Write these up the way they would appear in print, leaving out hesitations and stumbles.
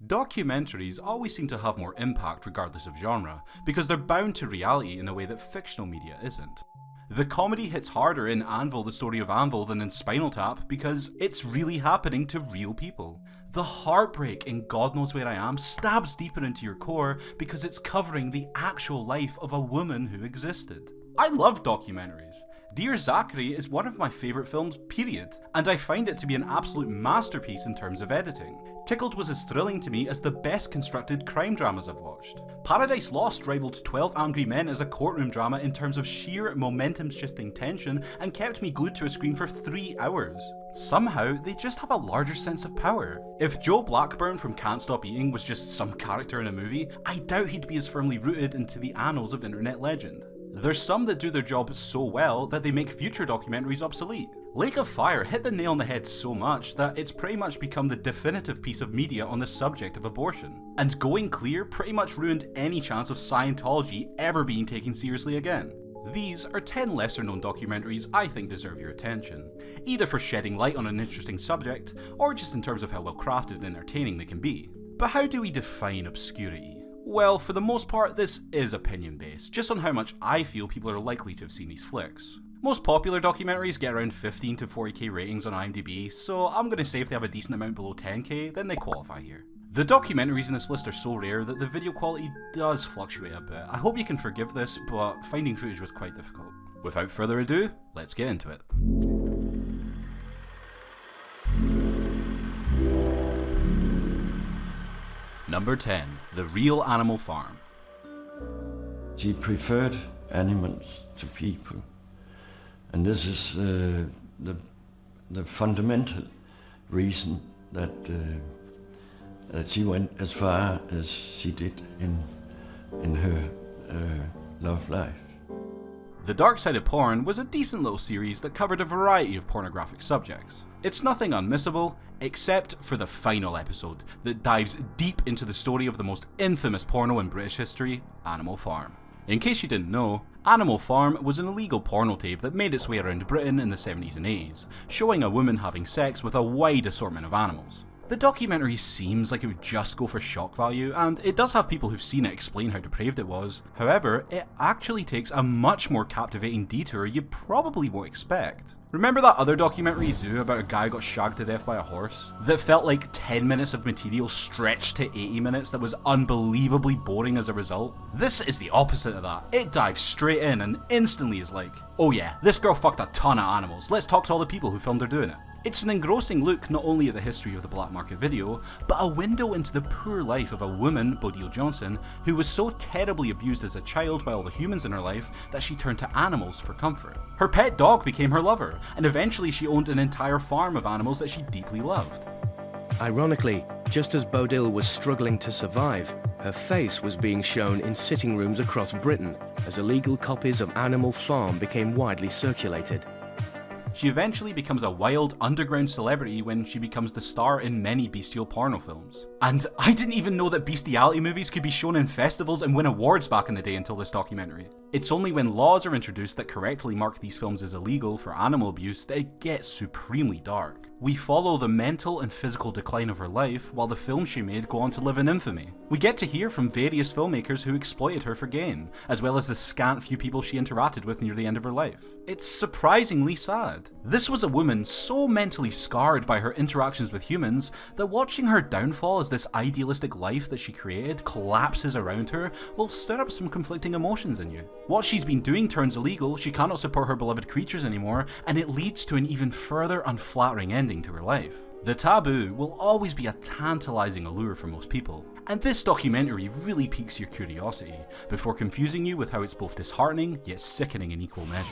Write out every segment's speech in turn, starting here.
Documentaries always seem to have more impact regardless of genre, because they're bound to reality in a way that fictional media isn't. The comedy hits harder in Anvil, the Story of Anvil than in Spinal Tap because it's really happening to real people. The heartbreak in God Knows Where I Am stabs deeper into your core because it's covering the actual life of a woman who existed. I love documentaries. Dear Zachary is one of my favourite films, period, and I find it to be an absolute masterpiece in terms of editing. Tickled was as thrilling to me as the best constructed crime dramas I've watched. Paradise Lost rivaled 12 Angry Men as a courtroom drama in terms of sheer momentum-shifting tension and kept me glued to a screen for 3 hours. Somehow, they just have a larger sense of power. If Joe Blackburn from Can't Stop Eating was just some character in a movie, I doubt he'd be as firmly rooted into the annals of internet legend. There's some that do their job so well that they make future documentaries obsolete. Lake of Fire hit the nail on the head so much that it's pretty much become the definitive piece of media on the subject of abortion. And Going Clear pretty much ruined any chance of Scientology ever being taken seriously again. These are 10 lesser known documentaries I think deserve your attention, either for shedding light on an interesting subject, or just in terms of how well crafted and entertaining they can be. But how do we define obscurity? Well, for the most part, this is opinion based, just on how much I feel people are likely to have seen these flicks. Most popular documentaries get around 15 to 40k ratings on IMDb, so I'm going to say if they have a decent amount below 10k, then they qualify here. The documentaries in this list are so rare that the video quality does fluctuate a bit. I hope you can forgive this, but finding footage was quite difficult. Without further ado, let's get into it. Number 10. The Real Animal Farm. She preferred animals to people, and this is the fundamental reason that she went as far as she did in her love life. The Dark Side of Porn was a decent little series that covered a variety of pornographic subjects. It's nothing unmissable, except for the final episode that dives deep into the story of the most infamous porno in British history, Animal Farm. In case you didn't know, Animal Farm was an illegal porno tape that made its way around Britain in the 70s and 80s, showing a woman having sex with a wide assortment of animals. The documentary seems like it would just go for shock value, and it does have people who've seen it explain how depraved it was. However, it actually takes a much more captivating detour you probably won't expect. Remember that other documentary, Zoo, about a guy who got shagged to death by a horse? That felt like 10 minutes of material stretched to 80 minutes that was unbelievably boring as a result? This is the opposite of that. It dives straight in and instantly is like, oh yeah, this girl fucked a ton of animals, let's talk to all the people who filmed her doing it. It's an engrossing look not only at the history of the black market video, but a window into the poor life of a woman, Bodil Johnson, who was so terribly abused as a child by all the humans in her life that she turned to animals for comfort. Her pet dog became her lover, and eventually she owned an entire farm of animals that she deeply loved. Ironically, just as Bodil was struggling to survive, her face was being shown in sitting rooms across Britain as illegal copies of Animal Farm became widely circulated. She eventually becomes a wild, underground celebrity when she becomes the star in many bestial porno films. And I didn't even know that bestiality movies could be shown in festivals and win awards back in the day until this documentary. It's only when laws are introduced that correctly mark these films as illegal for animal abuse that it gets supremely dark. We follow the mental and physical decline of her life while the films she made go on to live in infamy. We get to hear from various filmmakers who exploited her for gain, as well as the scant few people she interacted with near the end of her life. It's surprisingly sad. This was a woman so mentally scarred by her interactions with humans that watching her downfall as this idealistic life that she created collapses around her will stir up some conflicting emotions in you. What she's been doing turns illegal, she cannot support her beloved creatures anymore, and it leads to an even further unflattering ending to her life. The taboo will always be a tantalizing allure for most people, and this documentary really piques your curiosity, before confusing you with how it's both disheartening yet sickening in equal measure.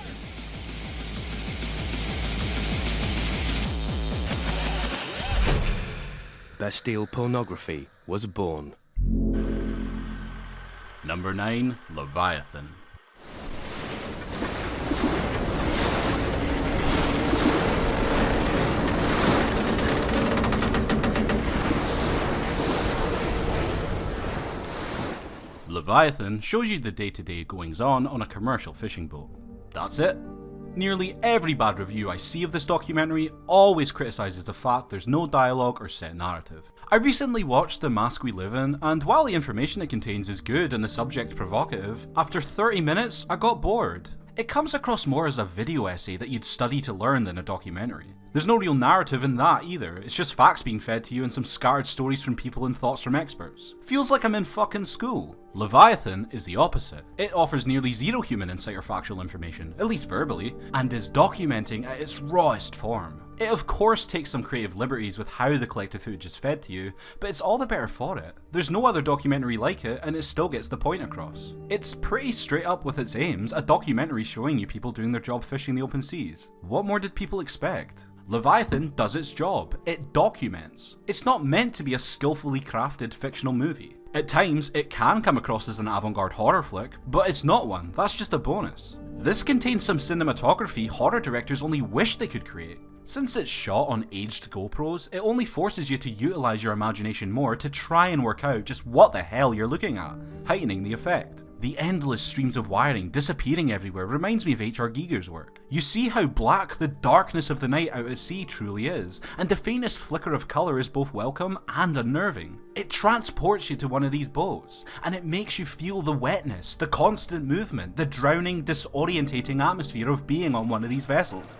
Bestial pornography was born. Number 9. Leviathan. Leviathan shows you the day-to-day goings-on on a commercial fishing boat. That's it. Nearly every bad review I see of this documentary always criticises the fact there's no dialogue or set narrative. I recently watched The Mask We Live In, and while the information it contains is good and the subject provocative, after 30 minutes I got bored. It comes across more as a video essay that you'd study to learn than a documentary. There's no real narrative in that either, it's just facts being fed to you and some scattered stories from people and thoughts from experts. Feels like I'm in fucking school. Leviathan is the opposite. It offers nearly zero human insight or factual information, at least verbally, and is documenting at its rawest form. It of course takes some creative liberties with how the collected footage is fed to you, but it's all the better for it. There's no other documentary like it, and it still gets the point across. It's pretty straight up with its aims, a documentary showing you people doing their job fishing the open seas. What more did people expect? Leviathan does its job. It documents. It's not meant to be a skillfully crafted fictional movie. At times, it can come across as an avant-garde horror flick, but it's not one, that's just a bonus. This contains some cinematography horror directors only wish they could create. Since it's shot on aged GoPros, it only forces you to utilise your imagination more to try and work out just what the hell you're looking at, heightening the effect. The endless streams of wiring disappearing everywhere reminds me of H.R. Giger's work. You see how black the darkness of the night out at sea truly is, and the faintest flicker of colour is both welcome and unnerving. It transports you to one of these boats, and it makes you feel the wetness, the constant movement, the drowning, disorientating atmosphere of being on one of these vessels.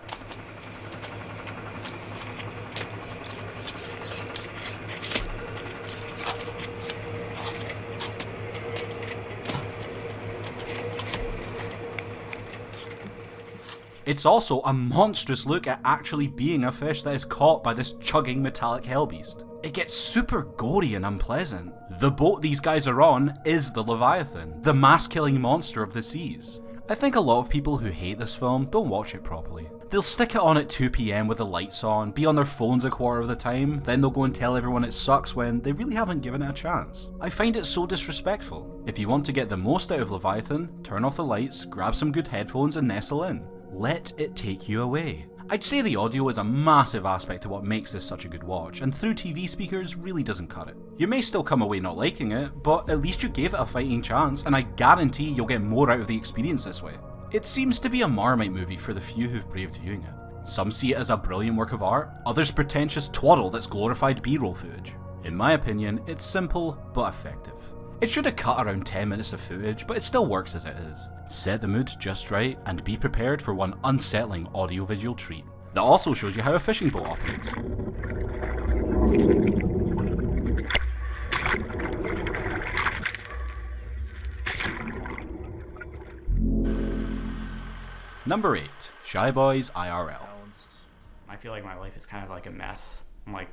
It's also a monstrous look at actually being a fish that is caught by this chugging metallic hellbeast. It gets super gory and unpleasant. The boat these guys are on is the Leviathan, the mass-killing monster of the seas. I think a lot of people who hate this film don't watch it properly. They'll stick it on at 2 PM with the lights on, be on their phones a quarter of the time, then they'll go and tell everyone it sucks when they really haven't given it a chance. I find it so disrespectful. If you want to get the most out of Leviathan, turn off the lights, grab some good headphones and nestle in. Let it take you away. I'd say the audio is a massive aspect to what makes this such a good watch, and through TV speakers really doesn't cut it. You may still come away not liking it, but at least you gave it a fighting chance, and I guarantee you'll get more out of the experience this way. It seems to be a Marmite movie for the few who've braved viewing it. Some see it as a brilliant work of art, others pretentious twaddle that's glorified B-roll footage. In my opinion, it's simple but effective. It should have cut around 10 minutes of footage, but it still works as it is. Set the mood just right, and be prepared for one unsettling audio-visual treat. That also shows you how a fishing boat operates. Number 8. Shy Boys IRL. I feel like my life is kind of like a mess. I'm like,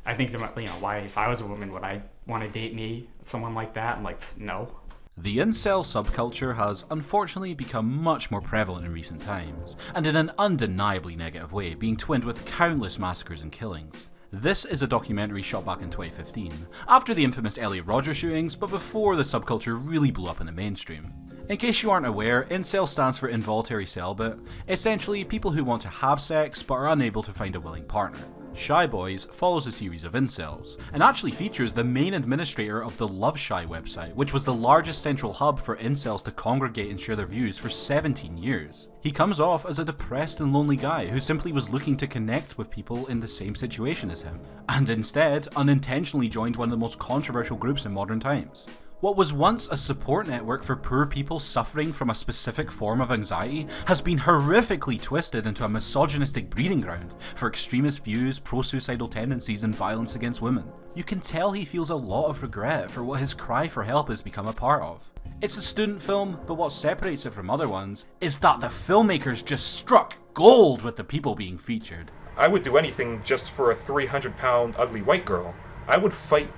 I think that, why, if I was a woman, would I want to date me, someone like that? I'm like, no. The incel subculture has unfortunately become much more prevalent in recent times, and in an undeniably negative way, being twinned with countless massacres and killings. This is a documentary shot back in 2015, after the infamous Elliot Rodger shootings, but before the subculture really blew up in the mainstream. In case you aren't aware, incel stands for involuntary celibate, essentially people who want to have sex but are unable to find a willing partner. Shy Boys follows a series of incels, and actually features the main administrator of the Love Shy website, which was the largest central hub for incels to congregate and share their views for 17 years. He comes off as a depressed and lonely guy who simply was looking to connect with people in the same situation as him, and instead unintentionally joined one of the most controversial groups in modern times. What was once a support network for poor people suffering from a specific form of anxiety has been horrifically twisted into a misogynistic breeding ground for extremist views, pro-suicidal tendencies and violence against women. You can tell he feels a lot of regret for what his cry for help has become a part of. It's a student film, but what separates it from other ones is that the filmmakers just struck gold with the people being featured. I would do anything just for a 300-pound ugly white girl. I would fight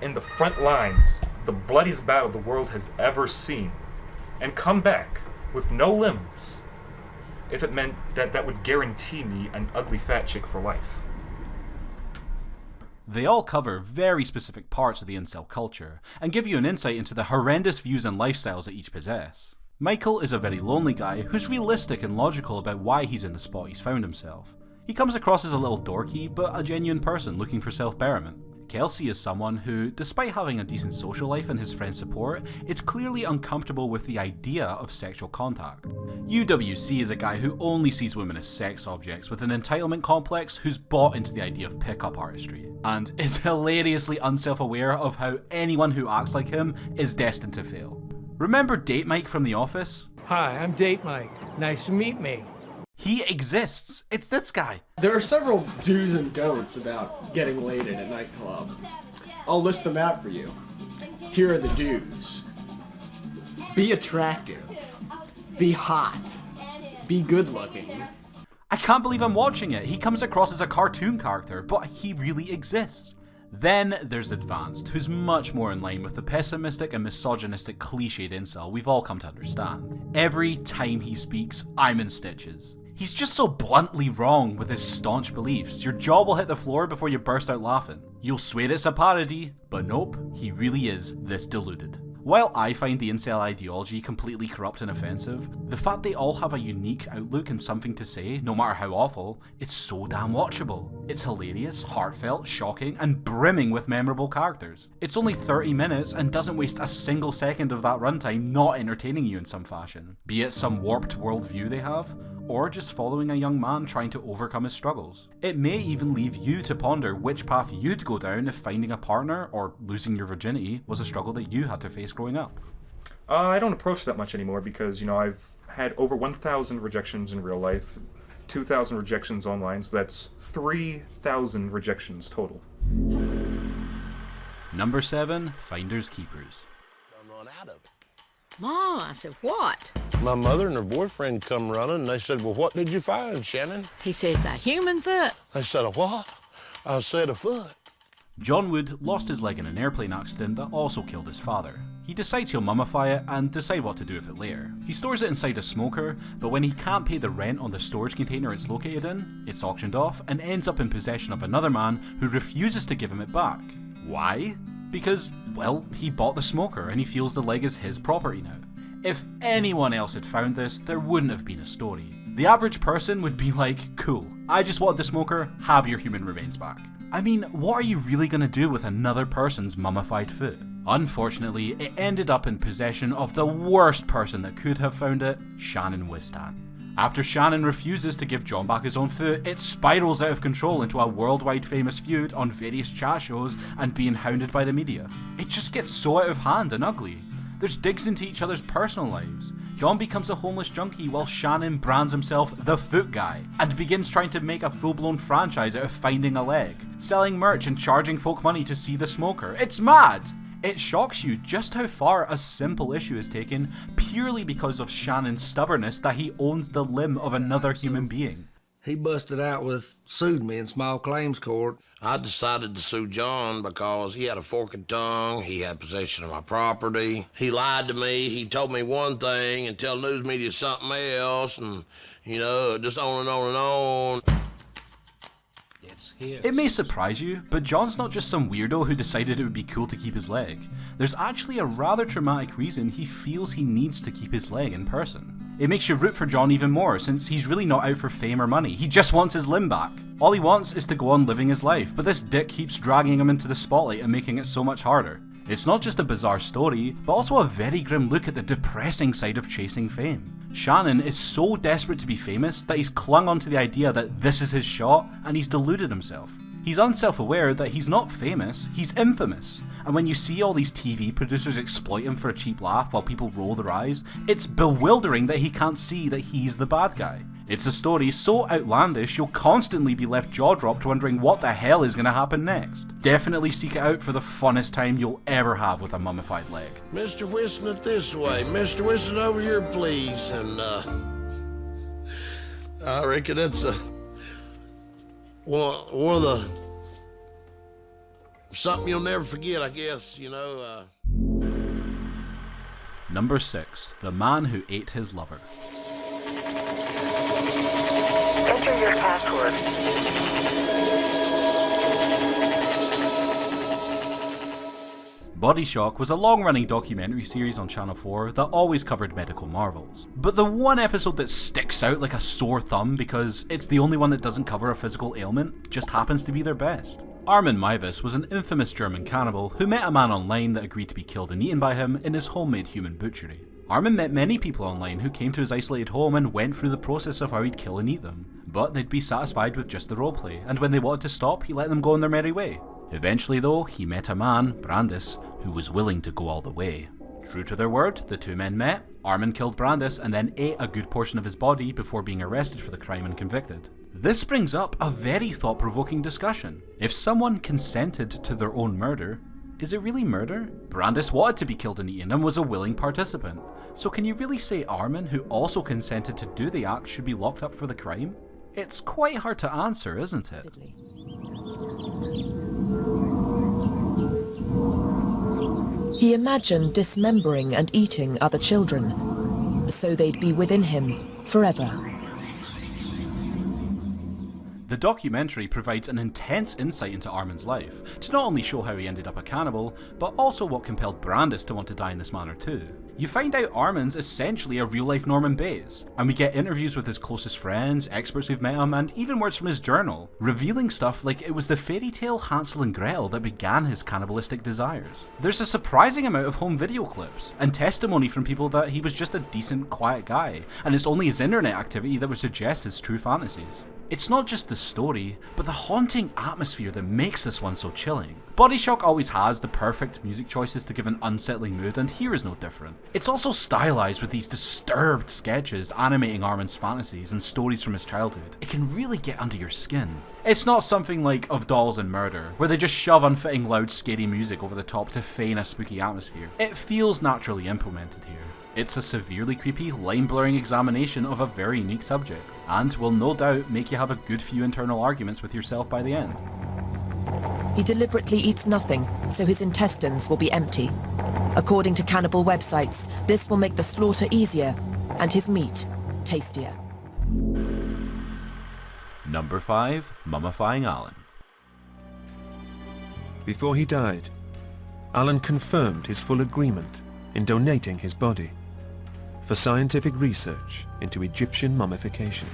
in the front lines, the bloodiest battle the world has ever seen, and come back with no limbs if it meant that would guarantee me an ugly fat chick for life. They all cover very specific parts of the incel culture, and give you an insight into the horrendous views and lifestyles that each possess. Michael is a very lonely guy who's realistic and logical about why he's in the spot he's found himself. He comes across as a little dorky, but a genuine person looking for self-betterment. Kelsey is someone who, despite having a decent social life and his friends' support, is clearly uncomfortable with the idea of sexual contact. UWC is a guy who only sees women as sex objects with an entitlement complex who's bought into the idea of pickup artistry, and is hilariously unself-aware of how anyone who acts like him is destined to fail. Remember Date Mike from The Office? Hi, I'm Date Mike. Nice to meet me. He exists! It's this guy! There are several do's and don'ts about getting laid at a nightclub. I'll list them out for you. Here are the do's. Be attractive. Be hot. Be good looking. I can't believe I'm watching it. He comes across as a cartoon character, but he really exists. Then there's Advanced, who's much more in line with the pessimistic and misogynistic cliched incel we've all come to understand. Every time he speaks, I'm in stitches. He's just so bluntly wrong with his staunch beliefs, your jaw will hit the floor before you burst out laughing. You'll swear it's a parody, but nope, he really is this deluded. While I find the incel ideology completely corrupt and offensive, the fact they all have a unique outlook and something to say, no matter how awful, it's so damn watchable. It's hilarious, heartfelt, shocking, and brimming with memorable characters. It's only 30 minutes and doesn't waste a single second of that runtime not entertaining you in some fashion, be it some warped worldview they have, or just following a young man trying to overcome his struggles. It may even leave you to ponder which path you'd go down if finding a partner or losing your virginity was a struggle that you had to face growing up. I don't approach that much anymore because, I've had over 1,000 rejections in real life, 2,000 rejections online, so that's 3,000 rejections total. Number 7, Finders Keepers. I'm run out of it. Mom, I said, what? My mother and her boyfriend come running, and they said, well, what did you find, Shannon? He said, it's a human foot. I said, a what? I said, a foot. John Wood lost his leg in an airplane accident that also killed his father. He decides he'll mummify it and decide what to do with it later. He stores it inside a smoker, but when he can't pay the rent on the storage container it's located in, it's auctioned off and ends up in possession of another man who refuses to give him it back. Why? Because, well, he bought the smoker and he feels the leg is his property now. If anyone else had found this, there wouldn't have been a story. The average person would be like, cool, I just want the smoker, have your human remains back. I mean, what are you really gonna do with another person's mummified foot? Unfortunately, it ended up in possession of the worst person that could have found it, Shannon Wistan. After Shannon refuses to give John back his own foot, it spirals out of control into a worldwide famous feud on various chat shows and being hounded by the media. It just gets so out of hand and ugly. There's digs into each other's personal lives. John becomes a homeless junkie while Shannon brands himself the Foot Guy and begins trying to make a full-blown franchise out of finding a leg, selling merch and charging folk money to see the smoker. It's mad! It shocks you just how far a simple issue is taken purely because of Shannon's stubbornness that he owns the limb of another human being. He busted out sued me in small claims court. I decided to sue John because he had a forked tongue, he had possession of my property, he lied to me, he told me one thing and tell news media something else, and, just on and on and on. It may surprise you, but John's not just some weirdo who decided it would be cool to keep his leg. There's actually a rather traumatic reason he feels he needs to keep his leg in person. It makes you root for John even more, since he's really not out for fame or money, he just wants his limb back. All he wants is to go on living his life, but this dick keeps dragging him into the spotlight and making it so much harder. It's not just a bizarre story, but also a very grim look at the depressing side of chasing fame. Shannon is so desperate to be famous that he's clung onto the idea that this is his shot, and he's deluded himself. He's unself-aware that he's not famous, he's infamous. And when you see all these TV producers exploit him for a cheap laugh while people roll their eyes, it's bewildering that he can't see that he's the bad guy. It's a story so outlandish you'll constantly be left jaw-dropped wondering what the hell is going to happen next. Definitely seek it out for the funnest time you'll ever have with a mummified leg. Mr. Whiston it this way, Mr. Whiston over here please, and I reckon that's one of the something you'll never forget, I guess, Number 6, the man who ate his lover. Enter your password. Body Shock was a long-running documentary series on Channel 4 that always covered medical marvels. But the one episode that sticks out like a sore thumb because it's the only one that doesn't cover a physical ailment just happens to be their best. Armin Meiwes was an infamous German cannibal who met a man online that agreed to be killed and eaten by him in his homemade human butchery. Armin met many people online who came to his isolated home and went through the process of how he'd kill and eat them. But they'd be satisfied with just the roleplay, and when they wanted to stop, he let them go on their merry way. Eventually though, he met a man, Brandis, who was willing to go all the way. True to their word, the two men met, Armin killed Brandis and then ate a good portion of his body before being arrested for the crime and convicted. This brings up a very thought-provoking discussion. If someone consented to their own murder, is it really murder? Brandis wanted to be killed and eaten and was a willing participant. So can you really say Armin, who also consented to do the act, should be locked up for the crime? It's quite hard to answer, isn't it? He imagined dismembering and eating other children, so they'd be within him forever. The documentary provides an intense insight into Armin's life, to not only show how he ended up a cannibal, but also what compelled Brandis to want to die in this manner too. You find out Armin's essentially a real-life Norman Bates, and we get interviews with his closest friends, experts who've met him, and even words from his journal, revealing stuff like it was the fairy tale Hansel and Gretel that began his cannibalistic desires. There's a surprising amount of home video clips, and testimony from people that he was just a decent, quiet guy, and it's only his internet activity that would suggest his true fantasies. It's not just the story, but the haunting atmosphere that makes this one so chilling. Body Shock always has the perfect music choices to give an unsettling mood, and here is no different. It's also stylized with these disturbed sketches animating Armin's fantasies and stories from his childhood. It can really get under your skin. It's not something like Of Dolls and Murder, where they just shove unfitting loud scary music over the top to feign a spooky atmosphere. It feels naturally implemented here. It's a severely creepy, line-blurring examination of a very unique subject, and will no doubt make you have a good few internal arguments with yourself by the end. He deliberately eats nothing, so his intestines will be empty. According to cannibal websites, this will make the slaughter easier, and his meat tastier. Number 5. Mummifying Alan. Before he died, Alan confirmed his full agreement in donating his body for scientific research into Egyptian mummification.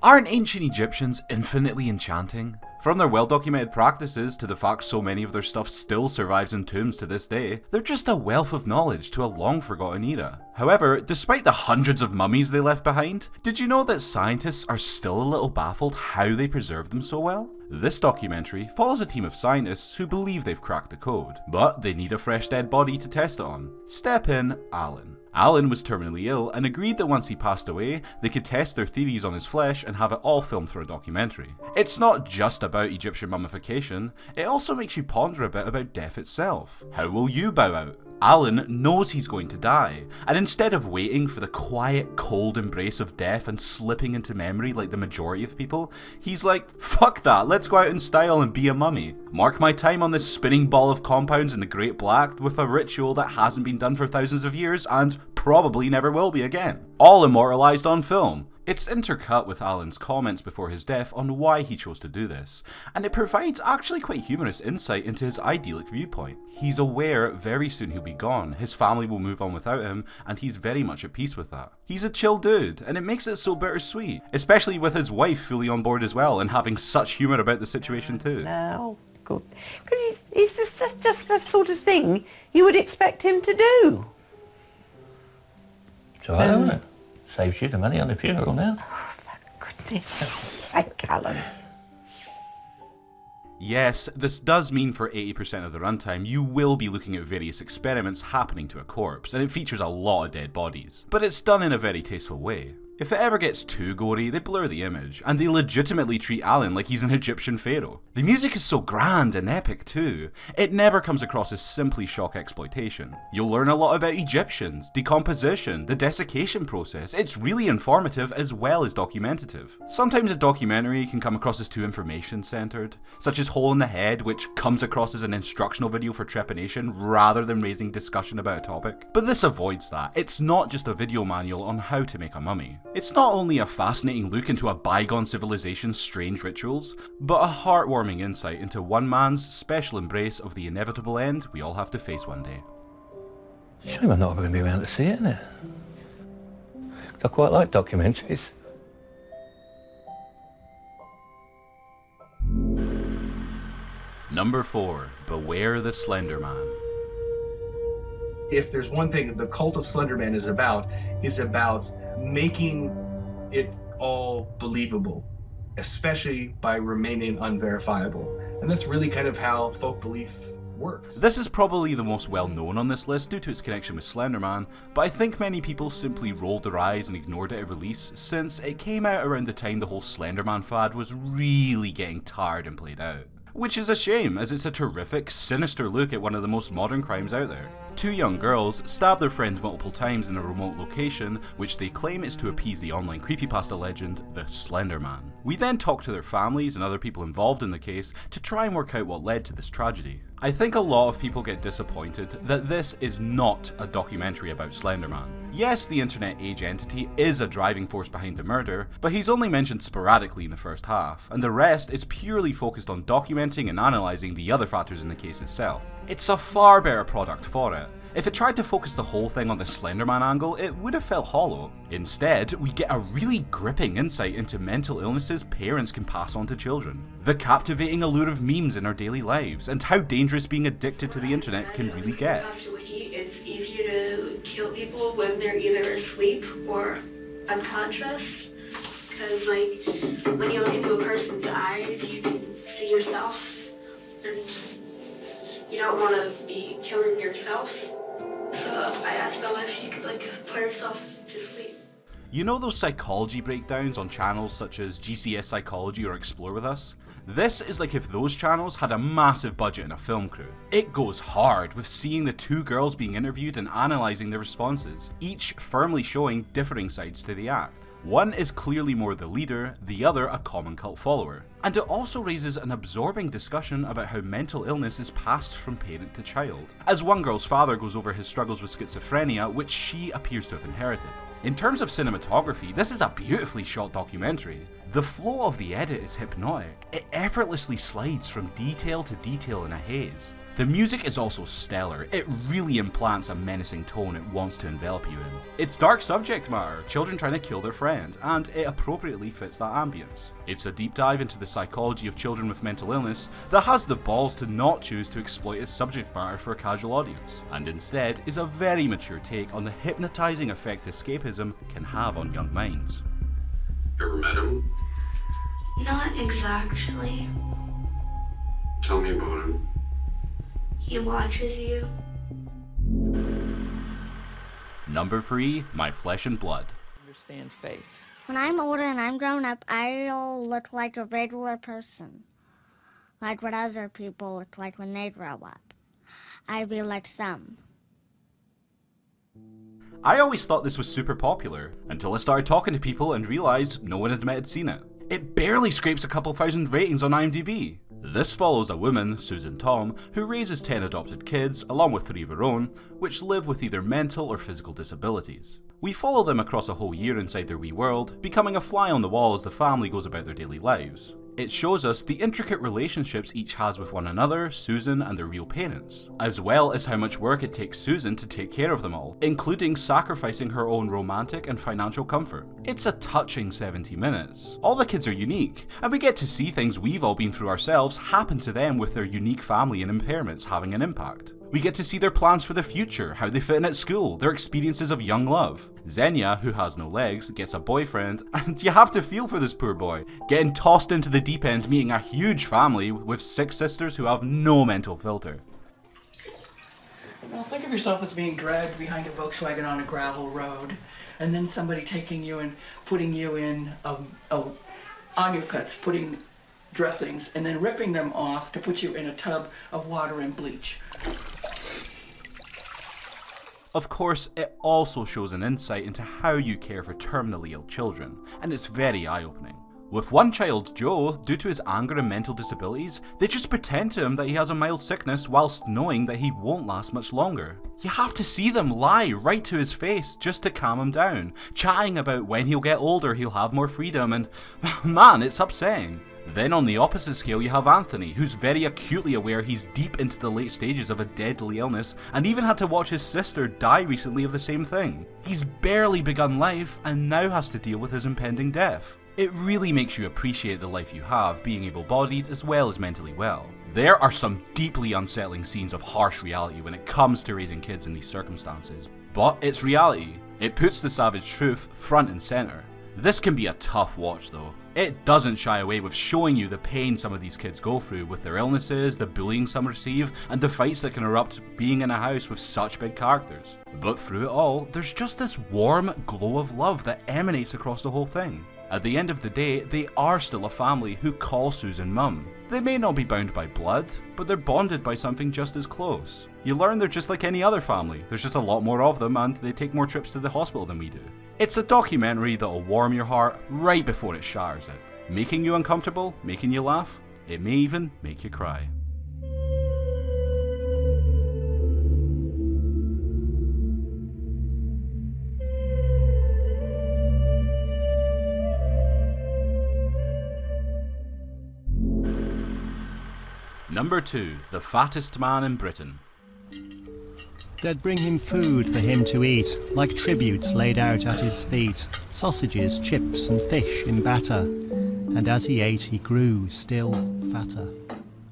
Aren't ancient Egyptians infinitely enchanting? From their well-documented practices to the fact so many of their stuff still survives in tombs to this day, they're just a wealth of knowledge to a long-forgotten era. However, despite the hundreds of mummies they left behind, did you know that scientists are still a little baffled how they preserved them so well? This documentary follows a team of scientists who believe they've cracked the code, but they need a fresh dead body to test it on. Step in Alan. Alan was terminally ill and agreed that once he passed away, they could test their theories on his flesh and have it all filmed for a documentary. It's not just about Egyptian mummification, it also makes you ponder a bit about death itself. How will you bow out? Alan knows he's going to die, and instead of waiting for the quiet, cold embrace of death and slipping into memory like the majority of people, he's like, fuck that, let's go out in style and be a mummy. Mark my time on this spinning ball of compounds in the Great Black with a ritual that hasn't been done for thousands of years and probably never will be again. All immortalised on film. It's intercut with Alan's comments before his death on why he chose to do this, and it provides actually quite humorous insight into his idyllic viewpoint. He's aware very soon he'll be gone, his family will move on without him, and he's very much at peace with that. He's a chill dude, and it makes it so bittersweet, especially with his wife fully on board as well and having such humour about the situation too. No, good. Because he's just the sort of thing you would expect him to do. So I don't know. Saves you the money on the funeral now. Oh, for goodness sake, Alan. Yes, this does mean for 80% of the runtime you will be looking at various experiments happening to a corpse, and it features a lot of dead bodies. But it's done in a very tasteful way. If it ever gets too gory, they blur the image, and they legitimately treat Alan like he's an Egyptian pharaoh. The music is so grand and epic too. It never comes across as simply shock exploitation. You'll learn a lot about Egyptians, decomposition, the desiccation process. It's really informative as well as documentative. Sometimes a documentary can come across as too information-centered, such as Hole in the Head, which comes across as an instructional video for trepanation rather than raising discussion about a topic. But this avoids that. It's not just a video manual on how to make a mummy. It's not only a fascinating look into a bygone civilization's strange rituals, but a heartwarming insight into one man's special embrace of the inevitable end we all have to face one day. Shame I'm not ever going to be around to see it, isn't it? I quite like documentaries. Number 4. Beware the Slenderman. If there's one thing the cult of Slenderman is about making it all believable, especially by remaining unverifiable. And that's really kind of how folk belief works. This is probably the most well known on this list due to its connection with Slenderman, but I think many people simply rolled their eyes and ignored it at release, since it came out around the time the whole Slenderman fad was really getting tired and played out. Which is a shame, as it's a terrific, sinister look at one of the most modern crimes out there. 2 young girls stab their friend multiple times in a remote location, which they claim is to appease the online creepypasta legend, the Slenderman. We then talk to their families and other people involved in the case to try and work out what led to this tragedy. I think a lot of people get disappointed that this is not a documentary about Slenderman. Yes, the internet age entity is a driving force behind the murder, but he's only mentioned sporadically in the first half, and the rest is purely focused on documenting and analysing the other factors in the case itself. It's a far better product for it. If it tried to focus the whole thing on the Slenderman angle, it would have felt hollow. Instead, we get a really gripping insight into mental illnesses parents can pass on to children, the captivating allure of memes in our daily lives, and how dangerous being addicted to the internet can really get. It's easy to kill people when they're either asleep or unconscious, because like when you look into a person's eyes, you can see yourself, and you don't want to be killing yourself. So I asked Bella if she could like put herself to sleep. You know those psychology breakdowns on channels such as GCS Psychology or Explore With Us? This is like if those channels had a massive budget and a film crew. It goes hard with seeing the 2 girls being interviewed and analysing their responses, each firmly showing differing sides to the act. One is clearly more the leader, the other a common cult follower. And it also raises an absorbing discussion about how mental illness is passed from parent to child, as one girl's father goes over his struggles with schizophrenia, which she appears to have inherited. In terms of cinematography, this is a beautifully shot documentary. The flow of the edit is hypnotic. It effortlessly slides from detail to detail in a haze. The music is also stellar. It really implants a menacing tone it wants to envelop you in. It's dark subject matter, children trying to kill their friend, and it appropriately fits that ambience. It's a deep dive into the psychology of children with mental illness that has the balls to not choose to exploit its subject matter for a casual audience, and instead is a very mature take on the hypnotizing effect escapism can have on young minds. Ever met him? Not exactly. Tell me about him. He watches you. Number 3, My Flesh and Blood. Understand faith. When I'm older and I'm grown up, I'll look like a regular person. Like what other people look like when they grow up. I'd be like them. I always thought this was super popular, until I started talking to people and realised no one had seen it. It barely scrapes a couple thousand ratings on IMDb. This follows a woman, Susan Tom, who raises 10 adopted kids, along with 3 of her own, which live with either mental or physical disabilities. We follow them across a whole year inside their wee world, becoming a fly on the wall as the family goes about their daily lives. It shows us the intricate relationships each has with one another, Susan and their real parents, as well as how much work it takes Susan to take care of them all, including sacrificing her own romantic and financial comfort. It's a touching 70 minutes. All the kids are unique, and we get to see things we've all been through ourselves happen to them with their unique family and impairments having an impact. We get to see their plans for the future, how they fit in at school, their experiences of young love. Xenia, who has no legs, gets a boyfriend, and you have to feel for this poor boy, getting tossed into the deep end, meeting a huge family with 6 sisters who have no mental filter. Well, think of yourself as being dragged behind a Volkswagen on a gravel road, and then somebody taking you and putting you in onucuts, putting dressings, and then ripping them off to put you in a tub of water and bleach. Of course, it also shows an insight into how you care for terminally ill children, and it's very eye-opening. With one child, Joe, due to his anger and mental disabilities, they just pretend to him that he has a mild sickness whilst knowing that he won't last much longer. You have to see them lie right to his face just to calm him down, chatting about when he'll get older he'll have more freedom, and man, it's upsetting. Then on the opposite scale you have Anthony, who's very acutely aware he's deep into the late stages of a deadly illness and even had to watch his sister die recently of the same thing. He's barely begun life and now has to deal with his impending death. It really makes you appreciate the life you have, being able-bodied as well as mentally well. There are some deeply unsettling scenes of harsh reality when it comes to raising kids in these circumstances. But it's reality. It puts the savage truth front and centre. This can be a tough watch though. It doesn't shy away with showing you the pain some of these kids go through with their illnesses, the bullying some receive, and the fights that can erupt being in a house with such big characters. But through it all, there's just this warm glow of love that emanates across the whole thing. At the end of the day, they are still a family who call Susan Mum. They may not be bound by blood, but they're bonded by something just as close. You learn they're just like any other family, there's just a lot more of them and they take more trips to the hospital than we do. It's a documentary that'll warm your heart right before it shatters it. Making you uncomfortable, making you laugh, it may even make you cry. Number 2, The Fattest Man in Britain. They'd bring him food for him to eat, like tributes laid out at his feet, sausages, chips and fish in batter, and as he ate he grew still fatter.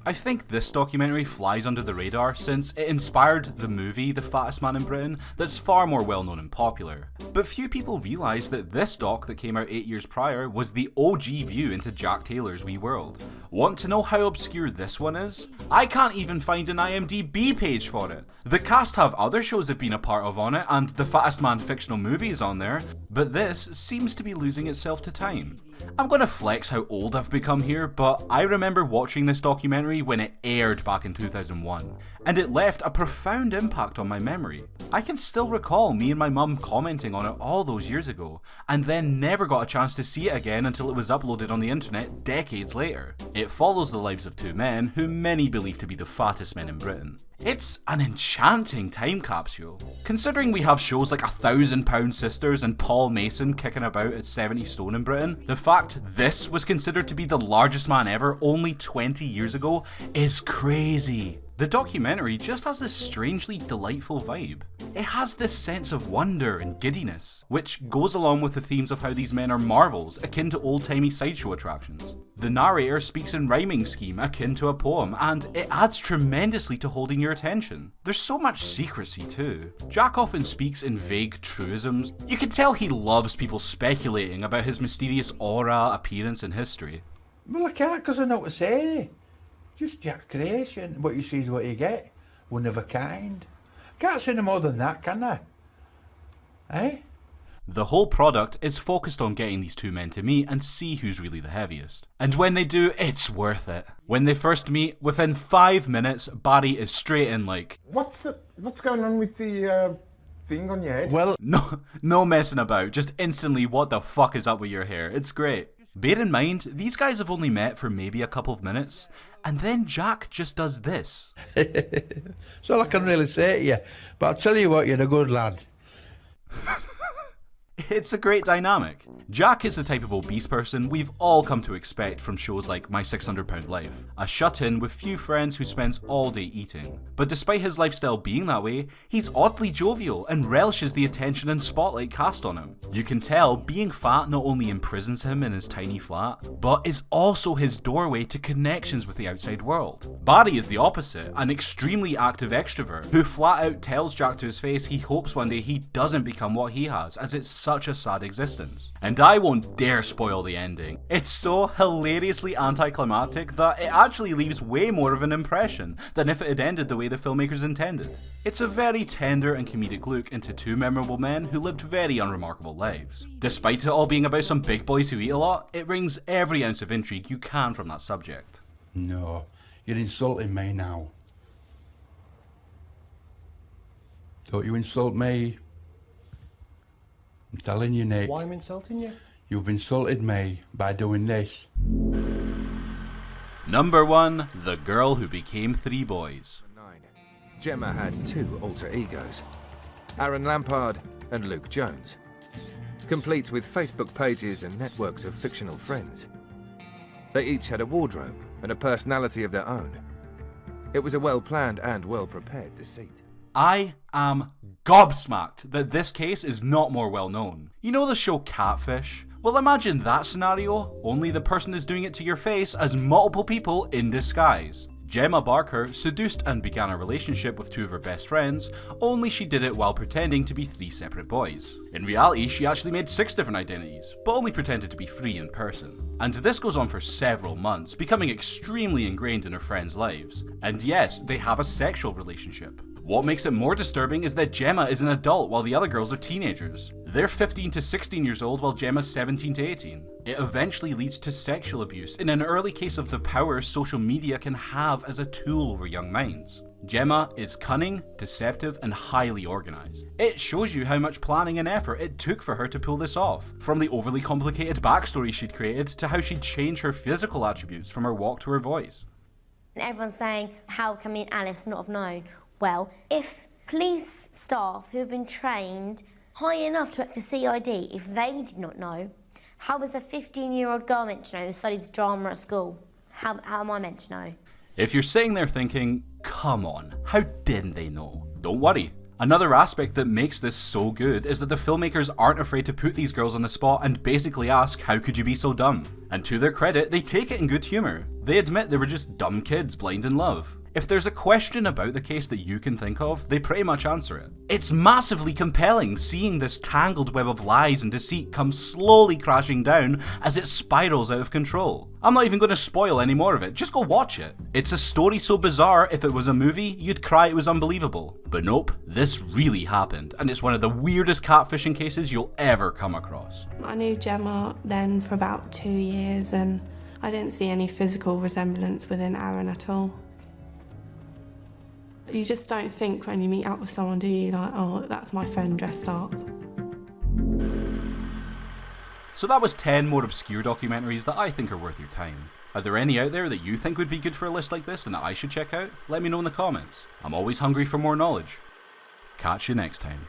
I think this documentary flies under the radar since it inspired the movie The Fattest Man in Britain that's far more well known and popular. But few people realise that this doc that came out 8 years prior was the OG view into Jack Taylor's wee world. Want to know how obscure this one is? I can't even find an IMDb page for it. The cast have other shows they've been a part of on it, and the Fattest Man fictional movie is on there, but this seems to be losing itself to time. I'm gonna flex how old I've become here, but I remember watching this documentary when it aired back in 2001, and it left a profound impact on my memory. I can still recall me and my mum commenting on it all those years ago, and then never got a chance to see it again until it was uploaded on the internet decades later. It follows the lives of two men who many believe to be the fattest men in Britain. It's an enchanting time capsule. Considering we have shows like 1,000 Sisters and Paul Mason kicking about at 70 stone in Britain, the fact this was considered to be the largest man ever only 20 years ago is crazy. The documentary just has this strangely delightful vibe. It has this sense of wonder and giddiness, which goes along with the themes of how these men are marvels, akin to old-timey sideshow attractions. The narrator speaks in rhyming scheme akin to a poem, and it adds tremendously to holding your attention. There's so much secrecy too. Jack often speaks in vague truisms. You can tell he loves people speculating about his mysterious aura, appearance and history. Well, I can't because I know what to say. Just Jack's creation. What you see is what you get. One of a kind. Can't say no more than that, can I? Eh? The whole product is focused on getting these two men to meet and see who's really the heaviest. And when they do, it's worth it. When they first meet, within 5 minutes, Barry is straight in like, What's going on with the thing on your head? Well, no messing about, just instantly what the fuck is up with your hair, it's great. Bear in mind, these guys have only met for maybe a couple of minutes, and then Jack just does this. That's all I can really say to you, but I'll tell you what, you're a good lad. It's a great dynamic. Jack is the type of obese person we've all come to expect from shows like My 600 Pound Life, a shut-in with few friends who spends all day eating. But despite his lifestyle being that way, he's oddly jovial and relishes the attention and spotlight cast on him. You can tell being fat not only imprisons him in his tiny flat, but is also his doorway to connections with the outside world. Barry is the opposite, an extremely active extrovert who flat out tells Jack to his face he hopes one day he doesn't become what he has, as it's such a sad existence. And I won't dare spoil the ending. It's so hilariously anticlimactic that it actually leaves way more of an impression than if it had ended the way the filmmakers intended. It's a very tender and comedic look into two memorable men who lived very unremarkable lives. Despite it all being about some big boys who eat a lot, it wrings every ounce of intrigue you can from that subject. No, you're insulting me now. Don't you insult me. I'm telling you, Nick. Why am I insulting you? You've insulted me by doing this. Number 1, the girl who became 3 boys. Gemma had 2 alter egos, Aaron Lampard and Luke Jones, complete with Facebook pages and networks of fictional friends. They each had a wardrobe and a personality of their own. It was a well-planned and well-prepared deceit. I am gobsmacked that this case is not more well known. You know the show Catfish? Well, imagine that scenario, only the person is doing it to your face as multiple people in disguise. Gemma Barker seduced and began a relationship with 2 of her best friends, only she did it while pretending to be 3 separate boys. In reality, she actually made 6 different identities, but only pretended to be 3 in person. And this goes on for several months, becoming extremely ingrained in her friends' lives. And yes, they have a sexual relationship. What makes it more disturbing is that Gemma is an adult while the other girls are teenagers. They're 15 to 16 years old while Gemma's 17 to 18. It eventually leads to sexual abuse in an early case of the power social media can have as a tool over young minds. Gemma is cunning, deceptive, and highly organised. It shows you how much planning and effort it took for her to pull this off, from the overly complicated backstory she'd created to how she'd change her physical attributes from her walk to her voice. And everyone's saying, how can me and Alice not have known? Well, if police staff who have been trained high enough to act the CID, if they did not know, how was a 15-year-old girl meant to know who studied drama at school? How am I meant to know? If you're sitting there thinking, come on, how didn't they know? Don't worry. Another aspect that makes this so good is that the filmmakers aren't afraid to put these girls on the spot and basically ask, how could you be so dumb? And to their credit, they take it in good humour. They admit they were just dumb kids blind in love. If there's a question about the case that you can think of, they pretty much answer it. It's massively compelling seeing this tangled web of lies and deceit come slowly crashing down as it spirals out of control. I'm not even going to spoil any more of it, just go watch it. It's a story so bizarre, if it was a movie, you'd cry it was unbelievable. But nope, this really happened, and it's one of the weirdest catfishing cases you'll ever come across. I knew Gemma then for about 2 years, and I didn't see any physical resemblance within Aaron at all. You just don't think when you meet up with someone, do you? Like, oh, that's my friend dressed up. So that was 10 more obscure documentaries that I think are worth your time. Are there any out there that you think would be good for a list like this and that I should check out? Let me know in the comments. I'm always hungry for more knowledge. Catch you next time.